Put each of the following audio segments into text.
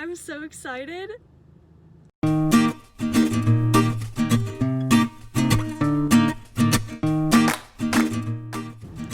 I'm so excited.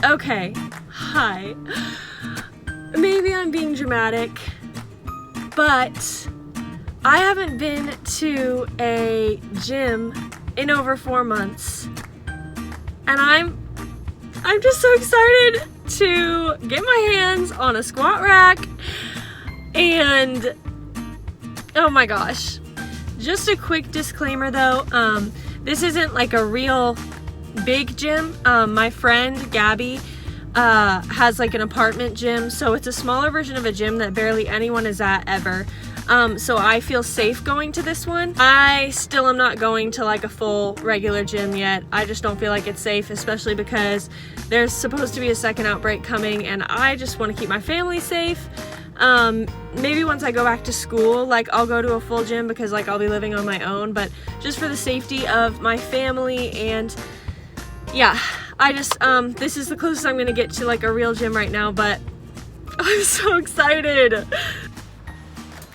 Okay, hi. Maybe I'm being dramatic, but I haven't been to a gym in over 4 months. And I'm just so excited to get my hands on a squat rack. And oh my gosh. Just a quick disclaimer though, this isn't like a real big gym. My friend Gabby has like an apartment gym, so it's a smaller version of a gym that barely anyone is at ever. So I feel safe going to this one. I still am not going to like a full regular gym yet. I just don't feel like it's safe, especially because there's supposed to be a second outbreak coming and I just want to keep my family safe. Maybe once I go back to school, like I'll go to a full gym because like I'll be living on my own, but just for the safety of my family. And yeah, I just, this is the closest I'm gonna get to like a real gym right now, but I'm so excited.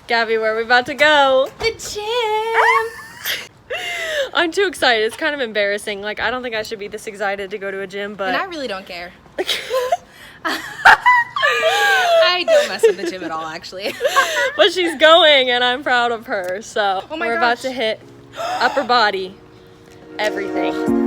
Gabby, where are we about to go? The gym! I'm too excited. It's kind of embarrassing. Like, I don't think I should be this excited to go to a gym, but... And I really don't care. I don't mess with the gym at all, actually. But she's going, and I'm proud of her. So, oh my we're about to hit upper body, everything.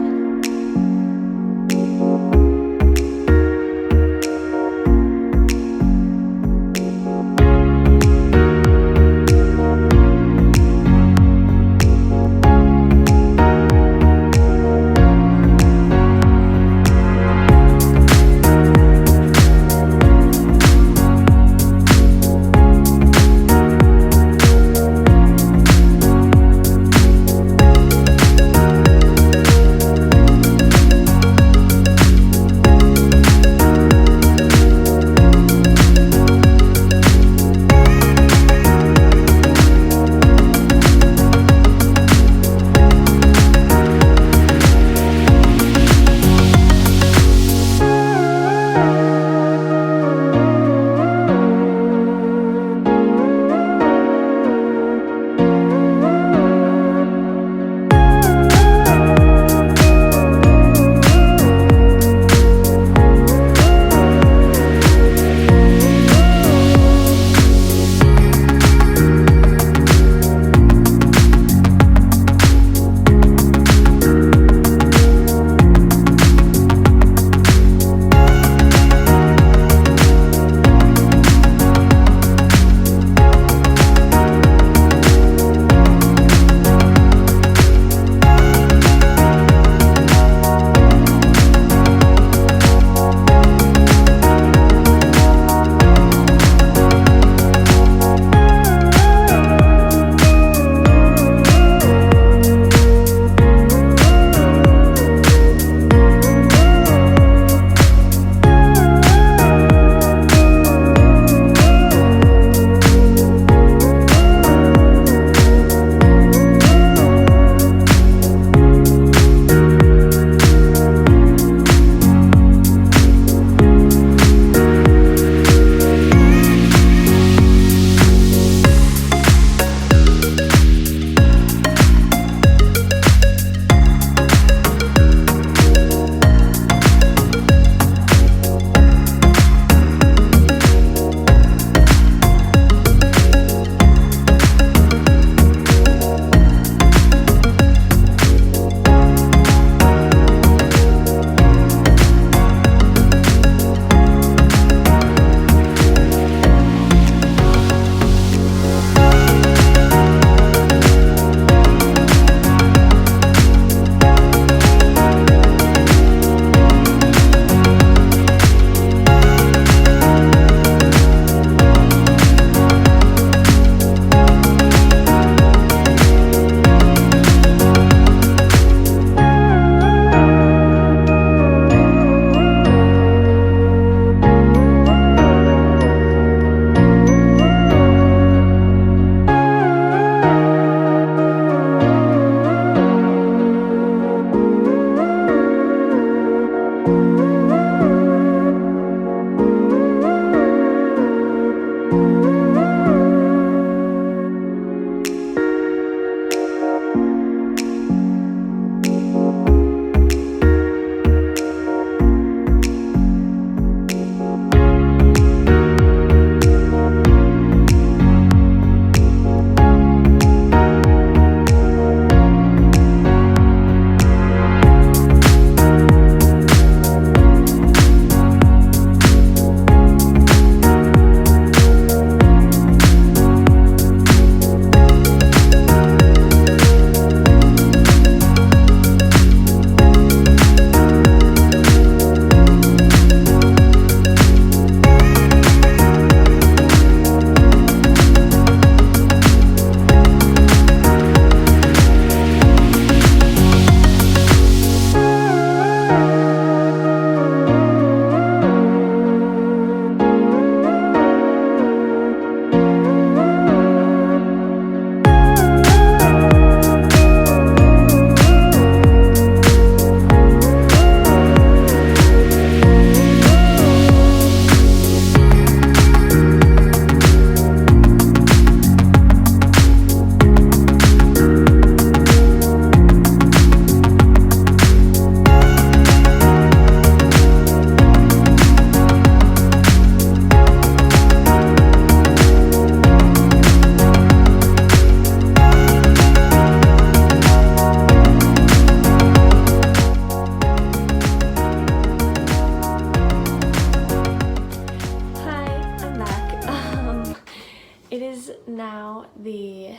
It is now the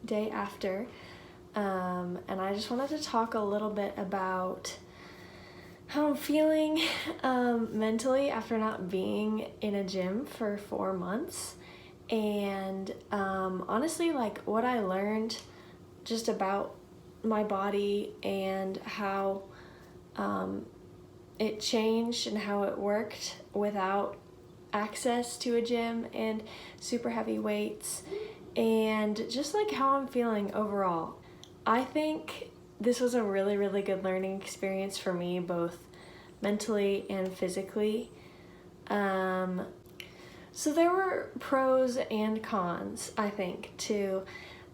day after, and I just wanted to talk a little bit about how I'm feeling mentally after not being in a gym for 4 months, and honestly, like what I learned just about my body and how it changed and how it worked without access to a gym and super heavy weights, and just like how I'm feeling overall. I think this was a really, really good learning experience for me, both mentally and physically. So there were pros and cons, I think, to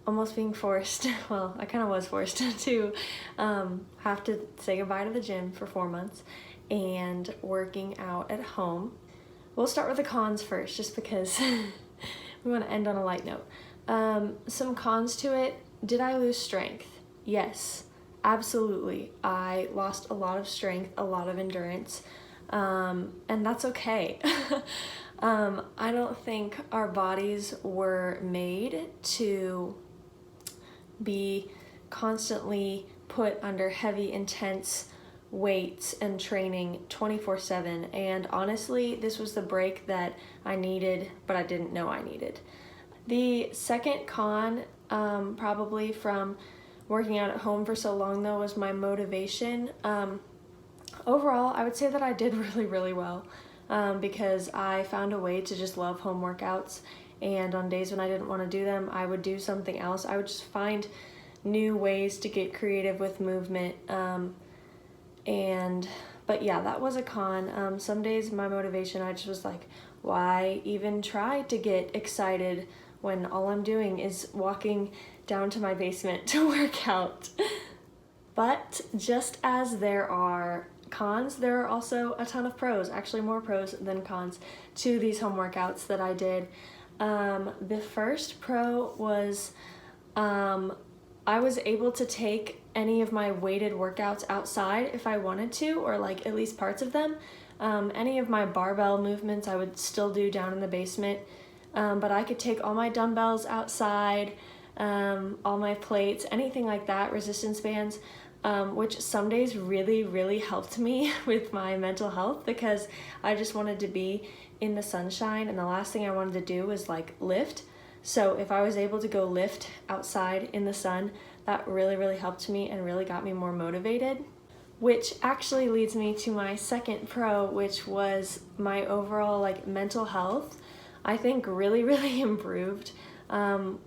almost being forced, well, I kind of was forced to have to say goodbye to the gym for 4 months and working out at home. We'll start with the cons first, just because we want to end on a light note. Some cons to it. Did I lose strength? Yes, absolutely. I lost a lot of strength, a lot of endurance, and that's okay. I don't think our bodies were made to be constantly put under heavy, intense weights and training 24/7, and honestly, this was the break that I needed, but I didn't know I needed. The second con, probably from working out at home for so long though, was my motivation. Overall, I would say that I did really, really well, because I found a way to just love home workouts, and on days when I didn't want to do them, I would do something else. I would just find new ways to get creative with movement, but yeah, that was a con. Some days my motivation, I just was like, why even try to get excited when all I'm doing is walking down to my basement to work out? But just as there are cons, there are also a ton of pros, actually more pros than cons, to these home workouts that I did. The first pro was I was able to take any of my weighted workouts outside if I wanted to, or like at least parts of them. Any of my barbell movements I would still do down in the basement, but I could take all my dumbbells outside, all my plates, anything like that, resistance bands, which some days really, really helped me with my mental health, because I just wanted to be in the sunshine, and the last thing I wanted to do was like lift. So if I was able to go lift outside in the sun, that really, really helped me and really got me more motivated. Which actually leads me to my second pro, which was my overall like mental health. I think really, really improved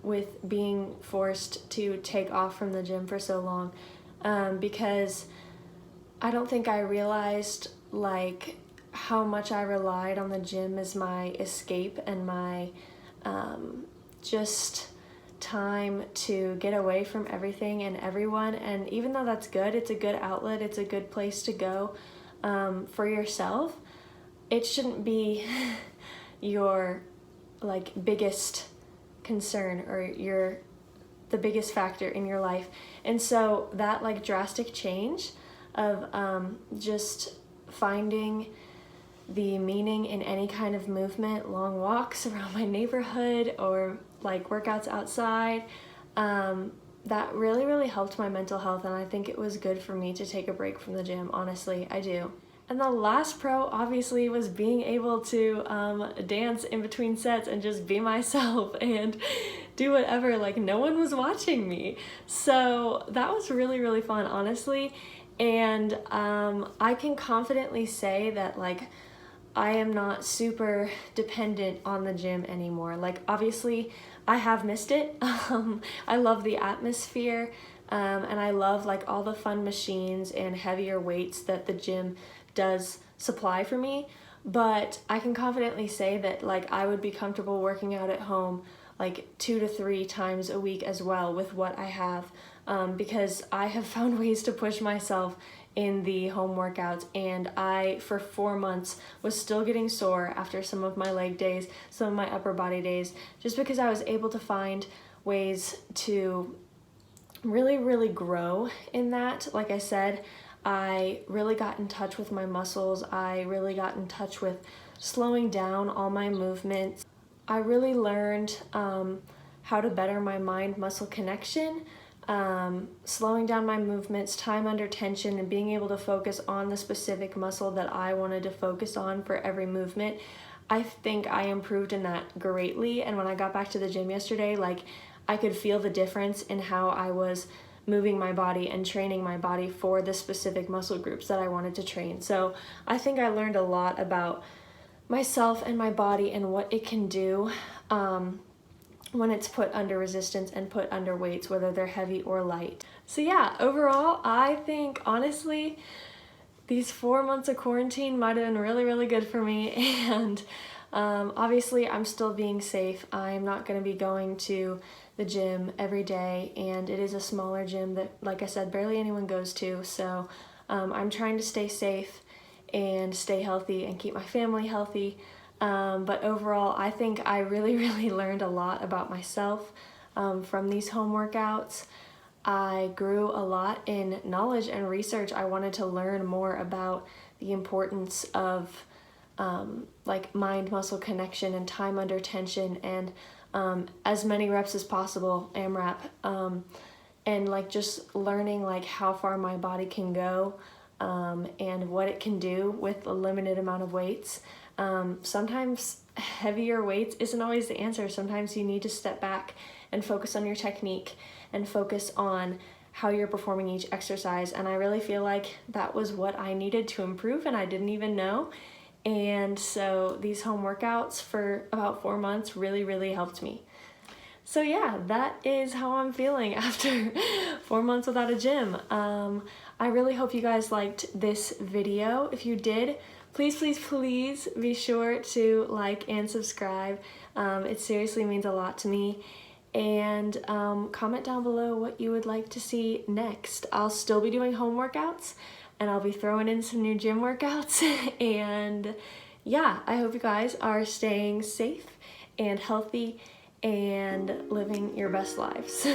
with being forced to take off from the gym for so long, because I don't think I realized like how much I relied on the gym as my escape and my just time to get away from everything and everyone. And even though that's good, it's a good outlet, it's a good place to go for yourself, it shouldn't be your like biggest concern or the biggest factor in your life. And so that like drastic change of just finding the meaning in any kind of movement, long walks around my neighborhood or like workouts outside, that really, really helped my mental health, and I think it was good for me to take a break from the gym, honestly, I do. And the last pro obviously was being able to dance in between sets and just be myself and do whatever, like no one was watching me. So that was really, really fun, honestly. And I can confidently say that like I am not super dependent on the gym anymore. Like obviously I have missed it. I love the atmosphere, and I love like all the fun machines and heavier weights that the gym does supply for me, but I can confidently say that like I would be comfortable working out at home like 2 to 3 times a week as well with what I have, because I have found ways to push myself in the home workouts, and I for 4 months was still getting sore after some of my leg days, some of my upper body days, just because I was able to find ways to really, really grow in that. Like I said, I really got in touch with my muscles. I really got in touch with slowing down all my movements. I really learned how to better my mind-muscle connection, slowing down my movements, time under tension, and being able to focus on the specific muscle that I wanted to focus on for every movement. I think I improved in that greatly, and when I got back to the gym yesterday, like, I could feel the difference in how I was moving my body and training my body for the specific muscle groups that I wanted to train. So I think I learned a lot about myself and my body and what it can do when it's put under resistance and put under weights, whether they're heavy or light. So yeah, overall, I think honestly, these 4 months of quarantine might have been really, really good for me. And obviously I'm still being safe. I'm not gonna be going to the gym every day, and it is a smaller gym that, like I said, barely anyone goes to. So I'm trying to stay safe and stay healthy and keep my family healthy. But overall, I think I really, really learned a lot about myself from these home workouts. I grew a lot in knowledge and research. I wanted to learn more about the importance of like mind-muscle connection and time under tension, and as many reps as possible, AMRAP, and like just learning like how far my body can go and what it can do with a limited amount of weights. Sometimes heavier weights isn't always the answer. Sometimes you need to step back and focus on your technique and focus on how you're performing each exercise. And I really feel like that was what I needed to improve, and I didn't even know. And so these home workouts for about 4 months really, really helped me. So yeah, that is how I'm feeling after 4 months without a gym. I really hope you guys liked this video. If you did, please, please, please be sure to like and subscribe. It seriously means a lot to me. And comment down below what you would like to see next. I'll still be doing home workouts, and I'll be throwing in some new gym workouts. And yeah, I hope you guys are staying safe and healthy and living your best lives.